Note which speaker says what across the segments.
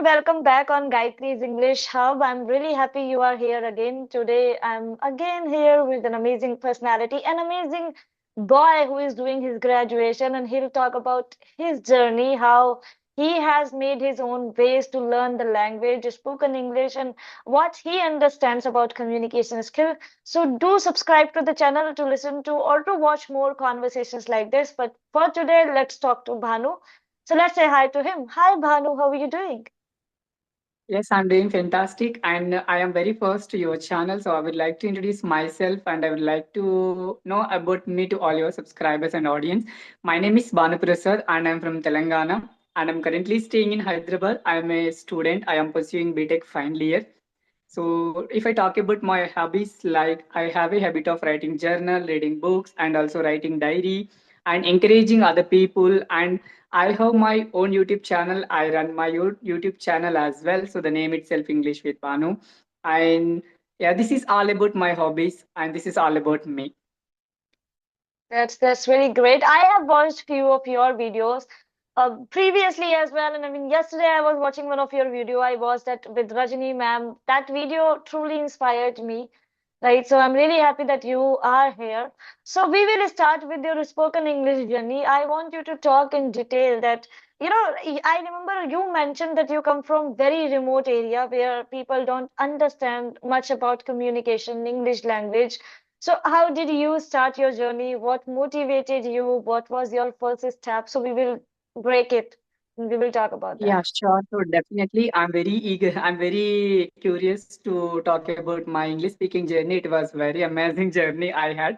Speaker 1: welcome back on Gayatri's English Hub. I'm really happy you are here again. Today, I'm again here with an amazing personality, an amazing boy who is doing his graduation, and he'll talk about his journey, how he has made his own ways to learn the language, spoken English, and what he understands about communication skill. So, do subscribe to the channel to listen to or to watch more conversations like this. But for today, let's talk to Bhanu. So let's say hi to him. Hi, Bhanu, how are you doing?
Speaker 2: Yes, I'm doing fantastic, and I am very first to your channel. So I would like to introduce myself, and I would like to know about me to all your subscribers and audience. My name is Bhanu Prasad, and I'm from Telangana, and I'm currently staying in Hyderabad. I'm a student. I am pursuing BTech final year. So if I talk about my hobbies, like I have a habit of writing journal, reading books, and also writing diary and encouraging other people. And I have my own YouTube channel. I run my YouTube channel as well. So the name itself English with Banu. And yeah, this is all about my hobbies, and this is all about me.
Speaker 1: That's really great. I have watched few of your videos previously as well, and I mean yesterday I was watching one of your video. I watched that with Rajani ma'am. That video truly inspired me. Right, so I'm really happy that you are here. So we will start with your spoken English journey. I want you to talk in detail that, I remember you mentioned that you come from very remote area where people don't understand much about communication, English language. So how did you start your journey? What motivated you? What was your first step? So we will break it and we will talk about
Speaker 2: Yeah,
Speaker 1: that.
Speaker 2: sure. So definitely, I'm very eager. I'm very curious to talk about my English speaking journey. It was very amazing journey I had.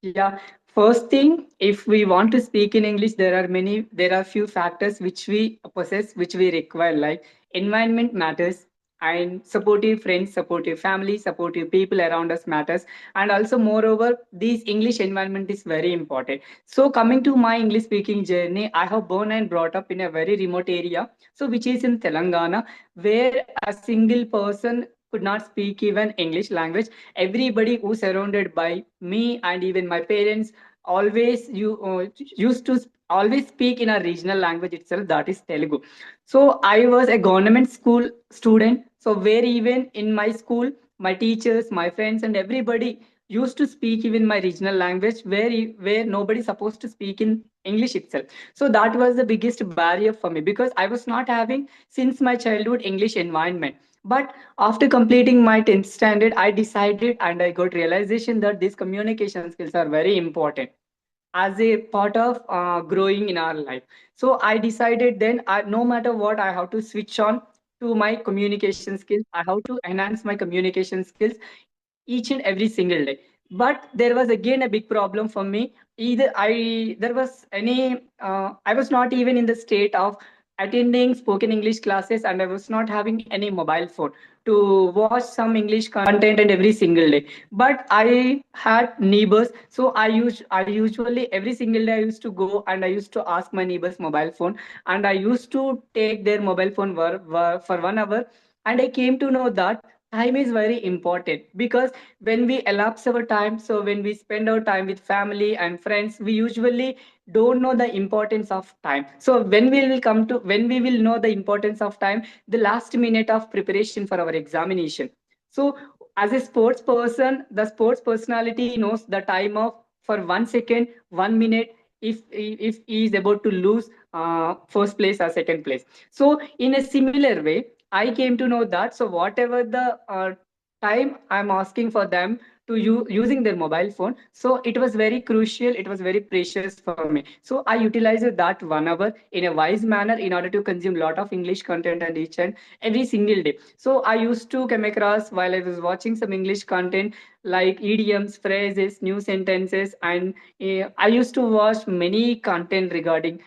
Speaker 2: Yeah, first thing, if we want to speak in English, there are few factors which we possess, which we require, like environment matters, and supportive friends, supportive family, supportive people around us matters, and also moreover, this English environment is very important. So coming to my English speaking journey, I have born and brought up in a very remote area, so which is in Telangana, where a single person could not speak even English language. Everybody who surrounded by me and even my parents always used to always speak in a regional language itself, that is Telugu. So I was a government school student, so where even in my school my teachers, my friends, and everybody used to speak even my regional language, where nobody supposed to speak in English itself. So that was the biggest barrier for me, because I was not having since my childhood English environment. But after completing my 10th standard, I decided and I got realization that these communication skills are very important as a part of growing in our life. So I decided then, no matter what, I have to switch on to my communication skills. I have to enhance my communication skills each and every single day. But there was again a big problem for me. Either I there was any I was not even in the state of attending spoken English classes, and I was not having any mobile phone to watch some English content and every single day. But I had neighbors, so I usually every single day I used to go and I used to ask my neighbors mobile phone, and I used to take their mobile phone for 1 hour. And I came to know that time is very important, because when we elapse our time, so when we spend our time with family and friends, we usually don't know the importance of time. So when we will know the importance of time, the last minute of preparation for our examination. So as a sports person, the sports personality knows the time of for 1 second, 1 minute, if he is about to lose first place or second place. So in a similar way, I came to know that, so whatever the time I'm asking for them to using their mobile phone, so it was very crucial, it was very precious for me. So I utilized that 1 hour in a wise manner in order to consume lot of English content and each and every single day. So I used to come across, while I was watching some English content, like idioms, phrases, new sentences, and I used to watch many content regarding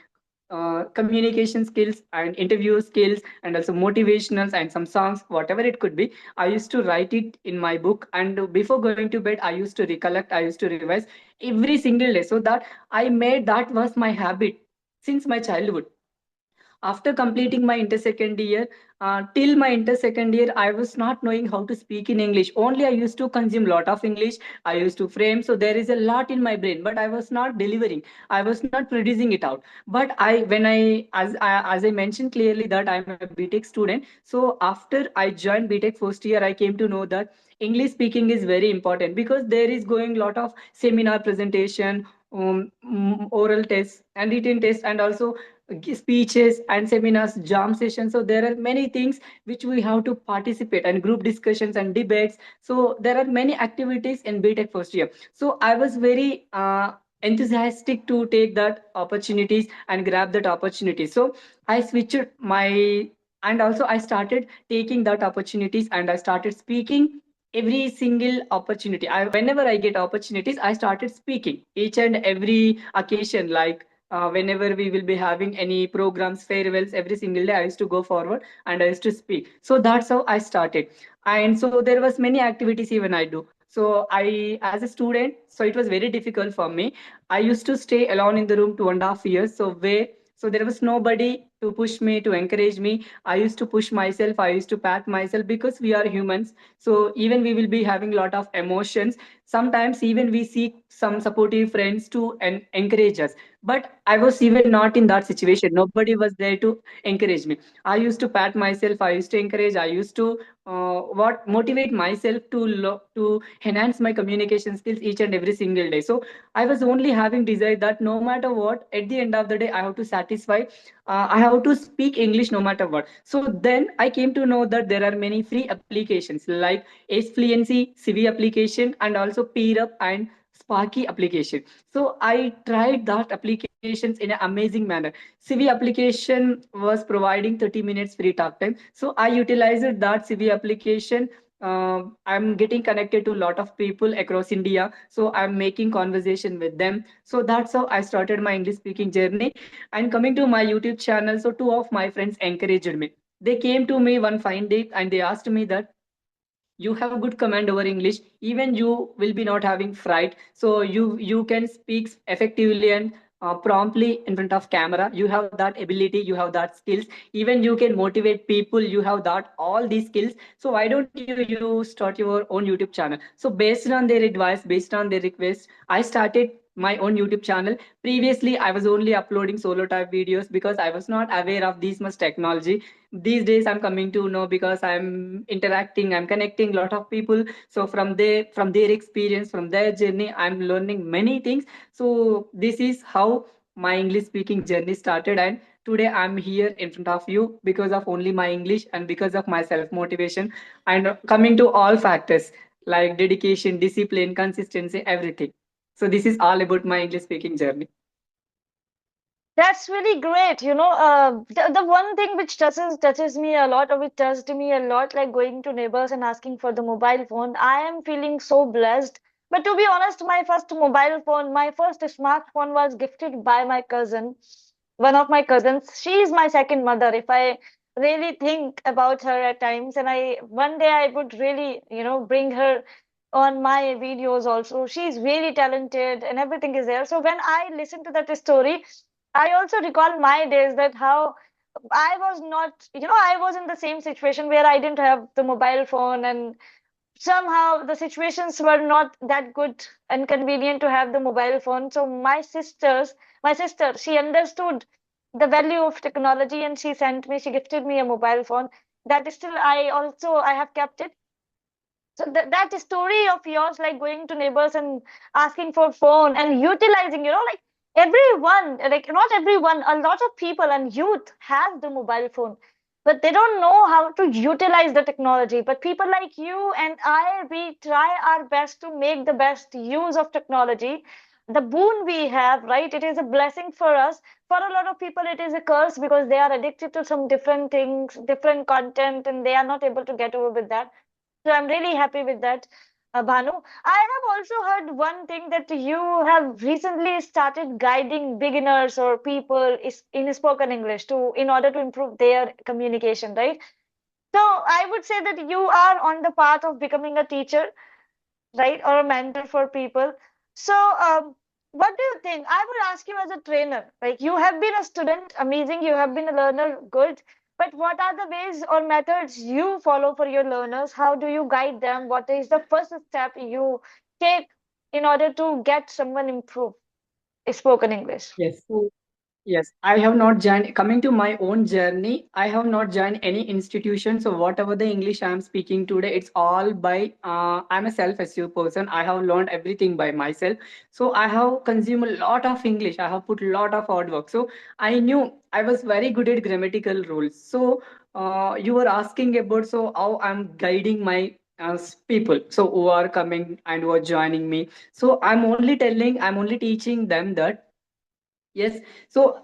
Speaker 2: communication skills and interview skills, and also motivationals and some songs, whatever it could be. I used to write it in my book, and before going to bed I used to recollect, I used to revise every single day, so that I made that was my habit since my childhood. After completing my inter second year, till my inter second year, I was not knowing how to speak in English. Only I used to consume lot of English. I used to frame, so there is a lot in my brain, but I was not delivering. I was not producing it out. But when as I mentioned clearly that I'm a BTech student. So after I joined BTech first year, I came to know that English speaking is very important because there is going lot of seminar presentation, oral tests and written tests, and also speeches and seminars, jam sessions. So there are many things which we have to participate, and group discussions and debates. So there are many activities in BTech first year. So I was very enthusiastic to take that opportunities and grab that opportunity. So I switched my, and also I started taking that opportunities, and I started speaking every single opportunity. Whenever I get opportunities, I started speaking each and every occasion. Like whenever we will be having any programs, farewells, every single day I used to go forward and I used to speak. So that's how I started. And so there was many activities even I do. So I, as a student, so it was very difficult for me. I used to stay alone in the room 2.5 years. So there was nobody to push me, to encourage me. I used to push myself. I used to pat myself because we are humans. So even we will be having a lot of emotions. Sometimes even we seek some supportive friends to encourage us. But I was even not in that situation. Nobody was there to encourage me. I used to pat myself. I used to encourage. I used to what motivate myself to enhance my communication skills each and every single day. So I was only having desire that no matter what, at the end of the day, I have to satisfy. I have to speak English no matter what. So then I came to know that there are many free applications like Ace Fluency, CV application, and also PeerUp and Sparky application. So I tried that applications in an amazing manner. CV application was providing 30 minutes free talk time. So I utilized that CV application. I'm getting connected to a lot of people across India. So I'm making conversation with them. So that's how I started my English speaking journey. And coming to my YouTube channel, so two of my friends encouraged me. They came to me one fine day and they asked me that you have a good command over English. Even you will be not having fright, so you can speak effectively and promptly in front of camera. You have that ability, you have that skills. Even you can motivate people, you have that all these skills. So why don't you start your own YouTube channel? So based on their advice, based on their request, I started my own YouTube channel. Previously I was only uploading solo type videos because I was not aware of this much technology. These days I'm coming to know because I'm interacting, I'm connecting a lot of people. So from their experience, from their journey, I'm learning many things. So this is how my English speaking journey started, and today I'm here in front of you because of only my English and because of my self motivation, and coming to all factors like dedication, discipline, consistency, everything. So this is all about my English speaking journey.
Speaker 1: That's really great. The one thing which touches me a lot, or which touched me a lot, like going to neighbors and asking for the mobile phone. I am feeling so blessed. But to be honest, my first mobile phone, my first smartphone was gifted by my cousin, one of my cousins. She is my second mother. If I really think about her at times, and I one day I would really, bring her on my videos also. She's really talented and everything is there. So when I listen to that story, I also recall my days that how I was not, I was in the same situation where I didn't have the mobile phone, and somehow the situations were not that good and convenient to have the mobile phone. So my sister, she understood the value of technology and she gifted me a mobile phone. That is still, I have kept it. So that story of yours, like going to neighbors and asking for phone and utilizing, like everyone, like not everyone, a lot of people and youth have the mobile phone, but they don't know how to utilize the technology. But people like you and I, we try our best to make the best use of technology. The boon we have, right? It is a blessing for us. For a lot of people, it is a curse because they are addicted to some different things, different content, and they are not able to get over with that. So I'm really happy with that, Bhanu. I have also heard one thing that you have recently started guiding beginners or people in spoken English in order to improve their communication, right? So I would say that you are on the path of becoming a teacher, right, or a mentor for people. So What do you think? I would ask you as a trainer. Like you have been a student, amazing, you have been a learner, good. But what are the ways or methods you follow for your learners? How do you guide them? What is the first step you take in order to get someone improve spoken English?
Speaker 2: Yes. So yes, I have not joined. Coming to my own journey, I have not joined any institution. So whatever the English I am speaking today, it's all by. I'm a self-assured person. I have learned everything by myself. So I have consumed a lot of English. I have put a lot of hard work. So I knew I was very good at grammatical rules. So you were asking about so how I'm guiding my people. So who are coming and who are joining me. So I'm only teaching them that. Yes. So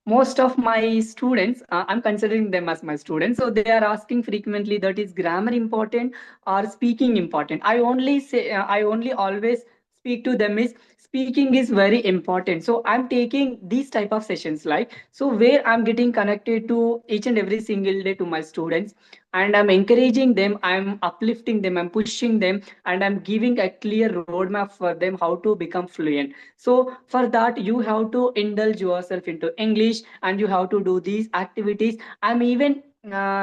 Speaker 2: most of my students, I'm considering them as my students. So they are asking frequently that is grammar important or speaking important. I only always speak to them is speaking is very important. So I'm taking these type of sessions like so where I'm getting connected to each and every single day to my students and I'm encouraging them, I'm uplifting them, I'm pushing them, and I'm giving a clear roadmap for them how to become fluent. So for that, you have to indulge yourself into English and you have to do these activities. I'm even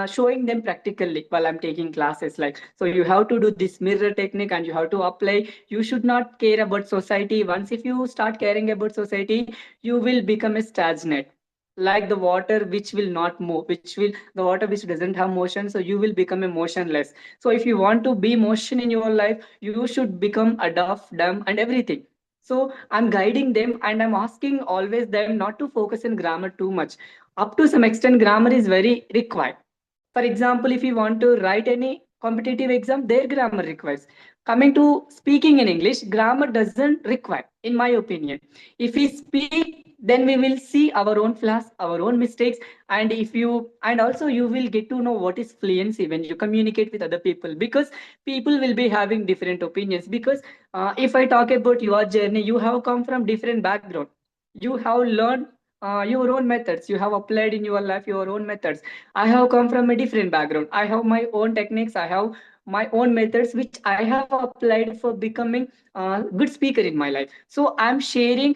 Speaker 2: showing them practically while I'm taking classes. Like, so you have to do this mirror technique and you have to apply. You should not care about society. Once if you start caring about society, you will become a stagnant. Like the water which will not move, which will the water which doesn't have motion, so you will become emotionless. So if you want to be motion in your life, you should become a deaf, dumb, and everything. So I'm guiding them and I'm asking always them not to focus in grammar too much. Up to some extent, grammar is very required. For example, if you want to write any competitive exam, their grammar requires. Coming to speaking in English, grammar doesn't require, in my opinion. If we speak, then we will see our own flaws, our own mistakes, and if you and also you will get to know what is fluency when you communicate with other people because people will be having different opinions because if I talk about your journey, you have come from different background. You have learned your own methods. You have applied in your life your own methods. I have come from a different background. I have my own techniques. I have my own methods which I have applied for becoming a good speaker in my life. So I'm sharing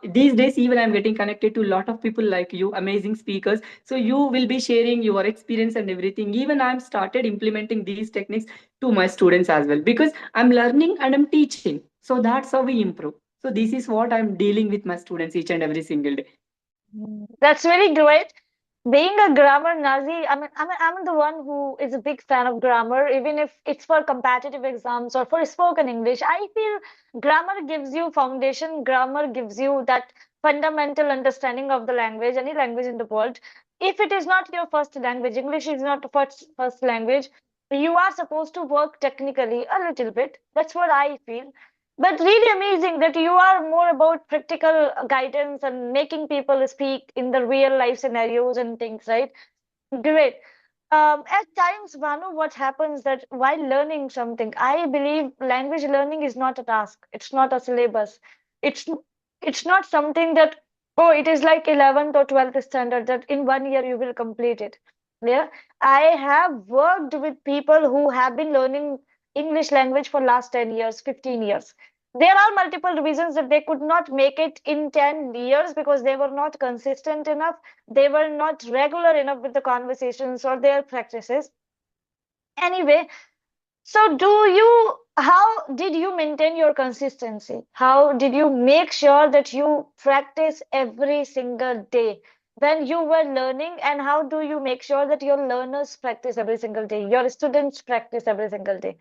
Speaker 2: these days even I'm getting connected to a lot of people like you, amazing speakers. So you will be sharing your experience and everything. Even I'm started implementing these techniques to my students as well because I'm learning and I'm teaching. So that's how we improve. So this is what I'm dealing with my students each and every single day.
Speaker 1: That's really great. Being a grammar Nazi, I'm the one who is a big fan of grammar, even if it's for competitive exams or for spoken English. I feel grammar gives you foundation, grammar gives you that fundamental understanding of the language, any language in the world. If it is not your first language, English is not the first language, you are supposed to work technically a little bit. That's what I feel. But really amazing that you are more about practical guidance and making people speak in the real life scenarios and things, right? Great. At times, Bhanu, what happens that while learning something, I believe language learning is not a task. It's not a syllabus. It's it's not something that, oh, it is like 11th or 12th standard that in 1 year you will complete it. Yeah. I have worked with people who have been learning English language for last 10 years, 15 years. There are multiple reasons that they could not make it in 10 years because they were not consistent enough, they were not regular enough with the conversations or their practices. Anyway, so how did you maintain your consistency? How did you make sure that you practice every single day when you were learning? And how do you make sure that your learners practice every single day, your students practice every single day?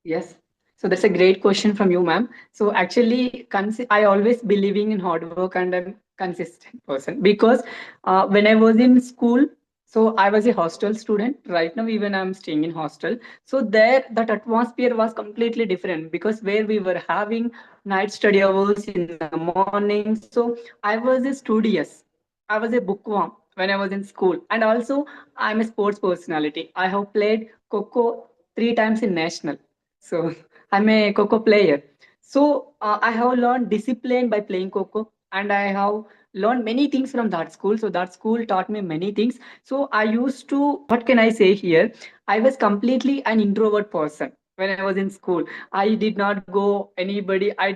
Speaker 2: Yes. So that's a great question from you, ma'am. So actually, I always believing in hard work and I'm consistent person because when I was in school, so I was a hostel student. Right now, even I'm staying in hostel. So there, that atmosphere was completely different because where we were having night study hours in the morning. So I was a studious. I was a bookworm when I was in school, and also I'm a sports personality. I have played Coco 3 times in national. So I'm a Coco player. So I have learned discipline by playing Coco, and I have learned many things from that school. So that school taught me many things. So I used to, what can I say here? I was completely an introvert person. when I was in school. I did not go anybody. I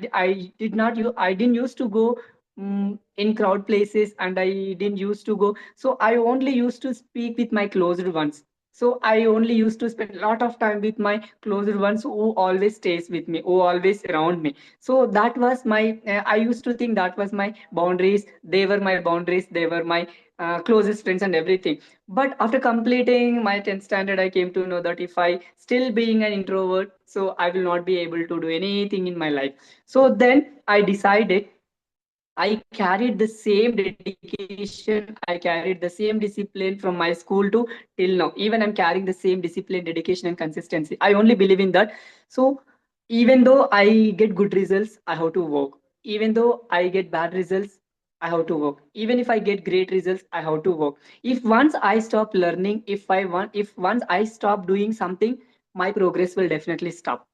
Speaker 2: did not you. I didn't used to go in crowd places, and I didn't used to go. So I only used to speak with my closed ones. So I only used to spend a lot of time with my closed ones who always stays with me, who always around me. So that was my. I used to think that was my boundaries. They were my boundaries. They were my closest friends and everything. But after completing my 10th standard, I came to know that if I still being an introvert, so I will not be able to do anything in my life. So then I decided, I carried the same dedication, I carried the same discipline from my school to till now. Even I'm carrying the same discipline, dedication, and consistency. I only believe in that. So even though I get good results, I have to work. Even though I get bad results, I have to work. Even if I get great results, I have to work. If once I stop learning, if once I stop doing something, my progress will definitely stop.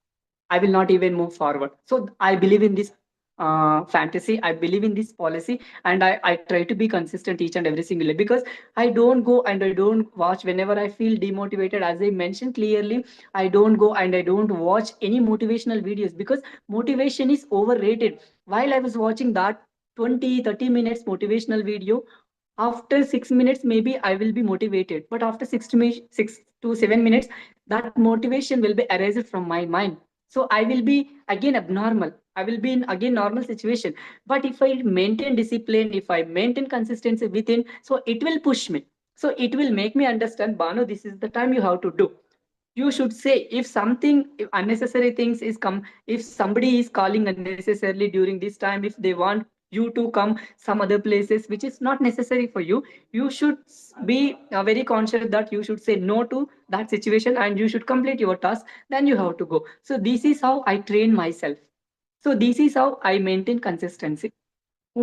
Speaker 2: I will not even move forward. So I believe in this fantasy. I believe in this policy, and I try to be consistent each and every single day, because I don't go and I don't watch whenever I feel demotivated. As I mentioned clearly, I don't go and I don't watch any motivational videos, because motivation is overrated. While I was watching that 20-30 minutes motivational video, after 6 minutes maybe I will be motivated, but after 6 to 7 minutes, that motivation will be erased from my mind. So I will be again abnormal. I will be in again normal situation. But if I maintain discipline, if I maintain consistency within, so it will push me. So it will make me understand, Bano, this is the time you have to do. You should say, if something, if unnecessary things is come, if somebody is calling unnecessarily during this time, if they want you to come some other places which is not necessary for you, you should be very conscious that you should say no to that situation, and you should complete your task, then you have to go. So this is how I train myself. So this is how I maintain consistency.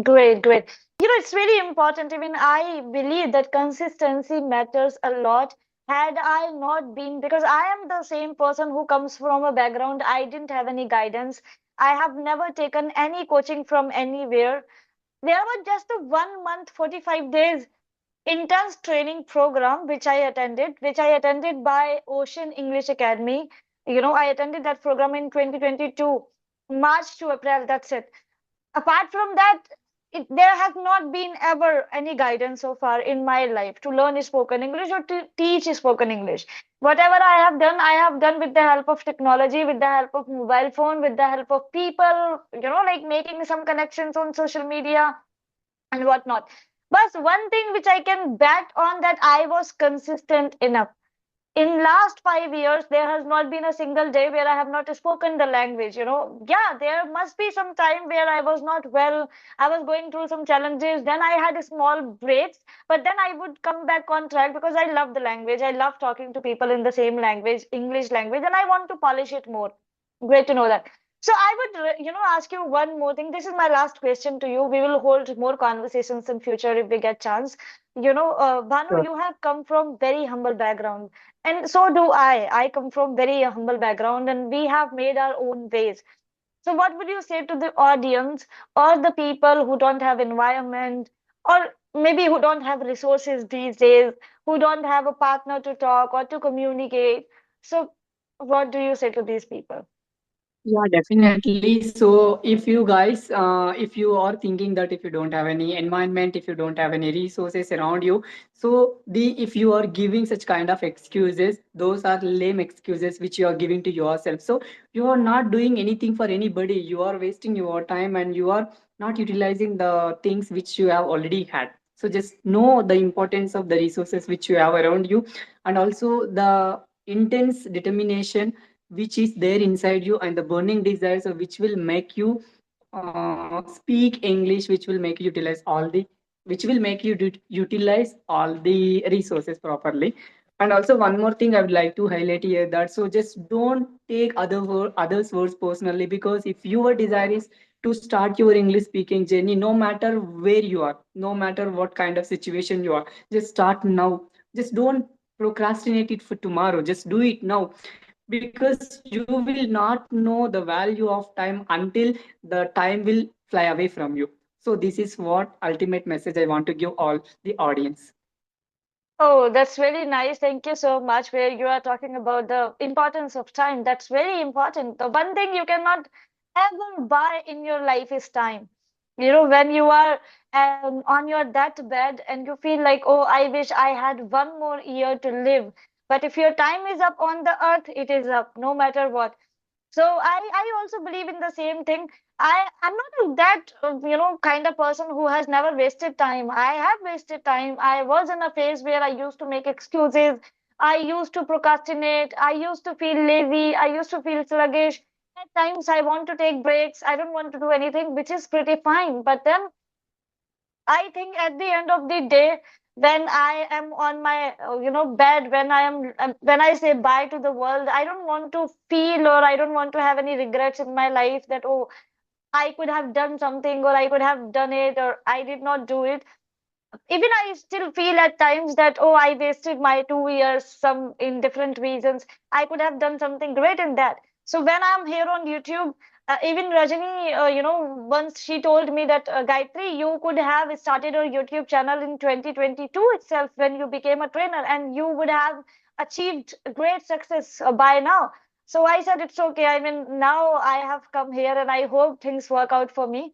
Speaker 1: Great, great. It's really important. Even I believe that consistency matters a lot. Had I not been, because I am the same person who comes from a background, I didn't have any guidance. I have never taken any coaching from anywhere. There was just a 1 month, 45 days intense training program which I attended by Ocean English Academy. I attended that program in 2022, March to April. That's it. Apart from that, there has not been ever any guidance so far in my life to learn spoken English or to teach spoken English. Whatever I have done with the help of technology, with the help of mobile phone, with the help of people, like making some connections on social media and whatnot. But one thing which I can bet on, that I was consistent enough. In last 5 years, there has not been a single day where I have not spoken the language. Yeah, there must be some time where I was not well, I was going through some challenges, then I had small breaks, but then I would come back on track because I love the language. I love talking to people in the same language, English language, and I want to polish it more. Great to know that. So I would, ask you one more thing. This is my last question to you. We will hold more conversations in future if we get chance. Bhanu,
Speaker 2: Sure.
Speaker 1: you have come from very humble background, and so do I. I come from very humble background, and we have made our own ways. So what would you say to the audience or the people who don't have environment, or maybe who don't have resources these days, who don't have a partner to talk or to communicate? So what do you say to these people?
Speaker 2: Yeah, definitely. So if you guys, if you are thinking that if you don't have any environment, if you don't have any resources around you, so if you are giving such kind of excuses, those are lame excuses which you are giving to yourself. So you are not doing anything for anybody. You are wasting your time, and you are not utilizing the things which you have already had. So just know the importance of the resources which you have around you, and also the intense determination which is there inside you, and the burning desires of which will make you speak English, which will make you utilize all the, which will make you utilize all the resources properly. And also one more thing I would like to highlight here, that so just don't take others words personally, because if your desire is to start your English speaking journey, no matter where you are, no matter what kind of situation you are, just start now. Just don't procrastinate it for tomorrow, just do it now, because you will not know the value of time until the time will fly away from you. So this is what ultimate message I want to give all the audience.
Speaker 1: Oh, that's very nice. Thank you so much. Where you are talking about the importance of time. That's very important. The one thing you cannot ever buy in your life is time. You know, when you are on your deathbed and you feel like, oh, I wish I had one more year to live. But if your time is up on the earth, it is up, no matter what. So I also believe in the same thing. I'm not that kind of person who has never wasted time. I have wasted time. I was in a phase where I used to make excuses. I used to procrastinate. I used to feel lazy. I used to feel sluggish. At times I want to take breaks. I don't want to do anything, which is pretty fine. But then I think at the end of the day, when I am on my, bed, when I say bye to the world, I don't want to feel or I don't want to have any regrets in my life that, oh, I could have done something or I could have done it or I did not do it. Even I still feel at times that, oh, I wasted my 2 years, some in different reasons. I could have done something great in that. So when I'm here on YouTube, even Rajani, once she told me that, Gayatri, you could have started your YouTube channel in 2022 itself when you became a trainer, and you would have achieved great success by now. So I said, it's okay. I mean, now I have come here and I hope things work out for me.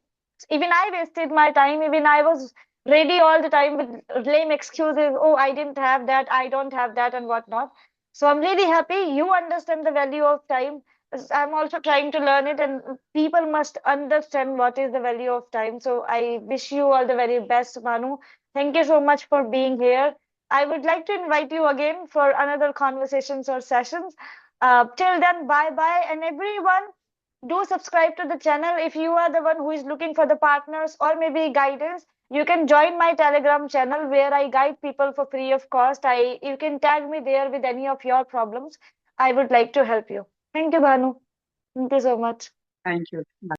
Speaker 1: Even I wasted my time. Even I was ready all the time with lame excuses. Oh, I didn't have that, I don't have that, and whatnot. So I'm really happy you understand the value of time. I'm also trying to learn it, and people must understand what is the value of time. So I wish you all the very best, Manu. Thank you so much for being here. I would like to invite you again for another conversations or sessions. Till then, bye bye, and everyone, do subscribe to the channel. If you are the one who is looking for the partners or maybe guidance, you can join my Telegram channel where I guide people for free of cost. You can tag me there with any of your problems. I would like to help you. Thank you, Bhanu. Thank you so much.
Speaker 2: Thank you. Bye.